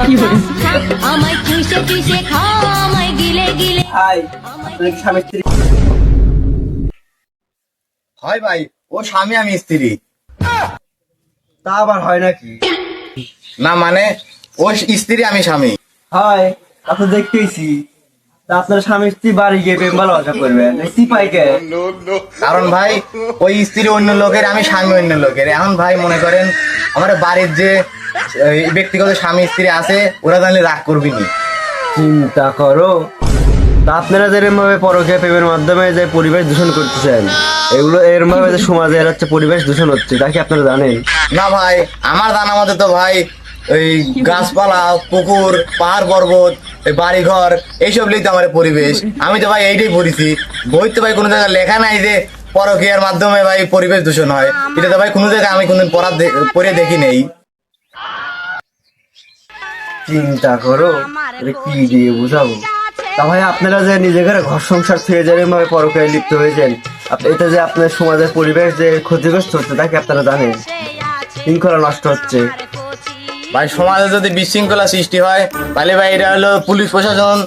আমায় চুষে চুষে খাও আমায় গিলে গিলে। হাই, আপনার কি স্বামী স্ত্রী? হয় ভাই, ও স্বামী আমি স্ত্রী। তা আবার হয় নাকি? না মানে, ও স্ত্রী আমি স্বামী। হয়, আপনি দেখতেইছি। তা আপনার স্বামী স্ত্রী বাড়ি গিয়ে প্রেম ভালোবাসা করবেন, সিপাইকে? কারণ ভাই, ওই স্ত্রী অন্য লোকের, আমি স্বামী অন্য লোকের। এখন ভাই মনে করেন আমার বাড়ির যে ব্যক্তিগত স্বামী স্ত্রী আছে, ওরা জানলে রাগ করবি নি। চিন্তা করো। তা আপনারা যেরকম ভাবে পরকীয়া প্রেমের মাধ্যমে যে পরিবেশ দূষণ করতেছেন, এগুলো এরকম ভাবে যে সমাজে হচ্ছে পরিবেশ দূষণ হচ্ছে, তা কি আপনারা জানেন? না ভাই, আমার জানা মতে তো ভাই ওই গাছপালা, পুকুর, পাহাড় পর্বত, এই বাড়ি ঘর, এইসব লিখতে আমার পরিবেশ। আমি তো ভাই এইটাই পড়েছি। বই তো ভাই কোনো জায়গায় লেখা নাই যে পরকীয়ার মাধ্যমে ভাই পরিবেশ দূষণ হয়। এটা তো ভাই কোনো জায়গায় আমি কোনদিন পড়ে দেখি নেই। চিন্তা করো, এটা কি দিয়ে বুঝাবো? তা ভাই আপনারা যে নিজের ঘরে ঘর সংসার থেকে যেরকম ভাবে পরকীয়ায় লিপ্ত হয়েছেন, এটা যে আপনার সমাজের পরিবেশ যে ক্ষতিগ্রস্ত হচ্ছে, তা কি আপনারা জানেন? শৃঙ্খলা নষ্ট হচ্ছে। ভাই সমাজে যদি বিশৃঙ্খলা সৃষ্টি হয়, তাহলে ভাই এটা হলো পুলিশ প্রশাসন,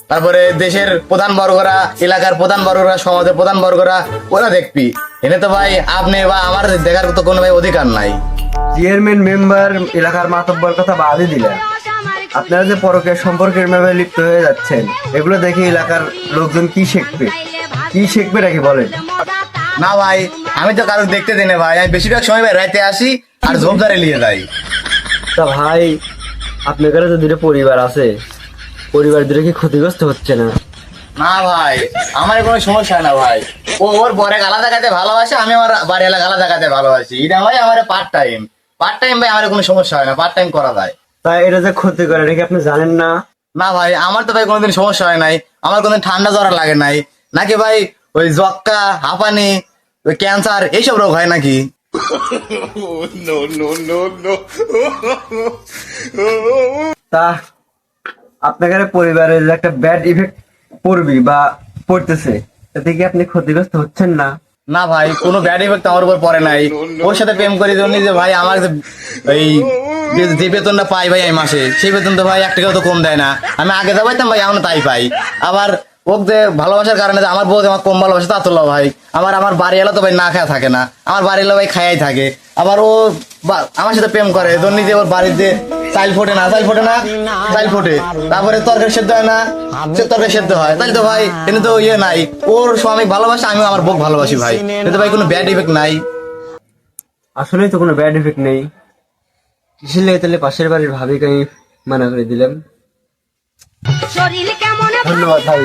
তারপরে দেশের প্রধান বর্গরা, এলাকার প্রধান বর্গরা, সমাজের প্রধান বর্গরা, ওরা দেখবি। এনে তো ভাই আপনি বা আমার দেখার তো কোনো ভাই অধিকার নাই। চেয়ারম্যান, মেম্বার, এলাকার মাতব্বর কথা বাদই দিলেন, আপনারা যে পরকীয়া সম্পর্কের ভাবে লিপ্ত হয়ে যাচ্ছেন, এগুলো দেখে এলাকার লোকজন কি শিখবে? কি শিখবে নাকি বলেন? না ভাই, আমি তো কারো দেখতে দিই না ভাই। আমি বেশিরভাগ সময় ভাই রাতে আসি আর ঝোপদারে নিয়ে যাই। তা ভাই, আপনার কাছে তো দুটো পরিবার আছে, পরিবার দুটো কি ক্ষতিগ্রস্ত হচ্ছে না? না ভাই, আমার কোনো সমস্যা না ভাই। ও ওর বরে আলাদা দেখাতে ভালোবাসে, আমি আমার বাড়ি এলাকা আলাদা দেখাতে ভালোবাসি। এটা ভাই আমার পার্ট টাইম। পার্ট টাইম ভাই আমার কোনো সমস্যা হয় না, পার্ট টাইম করা যায়। তাই এটা যে ক্ষতি করে, এটা কি আপনি জানেন না? না ভাই, আমার তো ভাই কোনোদিন সমস্যা হয় নাই। আমার কোনোদিন ঠান্ডা জ্বর লাগে নাই। নাকি ভাই ওই যক্কা, হাঁপানি, ওই ক্যান্সার এইসব রোগ হয় নাকি? তা আপনার পরিবারের যে একটা ব্যাড ইফেক্ট পড়বি বা পড়তেছে, তাতে কি আপনি ক্ষতিগ্রস্ত হচ্ছেন না? না ভাই, কোনো ব্যাড ইফেক্ট আমার উপর পড়ে নাই। ওর সাথে প্রেম করি জন্য যে ভাই আমার এই যে বেতনটা পাই ভাই এই মাসে, সেই বেতন তো ভাই 1 টাকাও তো কম দেয় না। আমি আগে যা পাইতাম ভাই, এখন তাই পাই। আবার ওক যে ভালোবাসার কারণে যে আমার বউ যে আমার কম ভালোবাসে তা তো না ভাই। আমার বাড়ি এলা তো ভাই না খাওয়া থাকে না, আমার বাড়ি এলা ভাই খায়াই থাকে। আবার ও আমার সাথে প্রেম করে ধরনি যে ওর বাড়ির যে চাইল ফোটে না, চাইল ফোটে, তারপরে তরকারি সেদ্ধ হয় না, সে তরকারি সেদ্ধ হয়। তাহলে তো ভাই এনে তো ইয়ে নাই, ওর স্বামী ভালোবাসে, আমিও আমার বউ ভালোবাসি ভাই। এটা তো ভাই কোনো ব্যাড ইফেক্ট নাই। আসলেই তো কোনো ব্যাড ইফেক্ট নেই। কিসের লেগে তাহলে পাশের বাড়ির ভাবিকে আমি মানা করে দিলাম? শরীর কেমন ধন্যবাদ ভাই।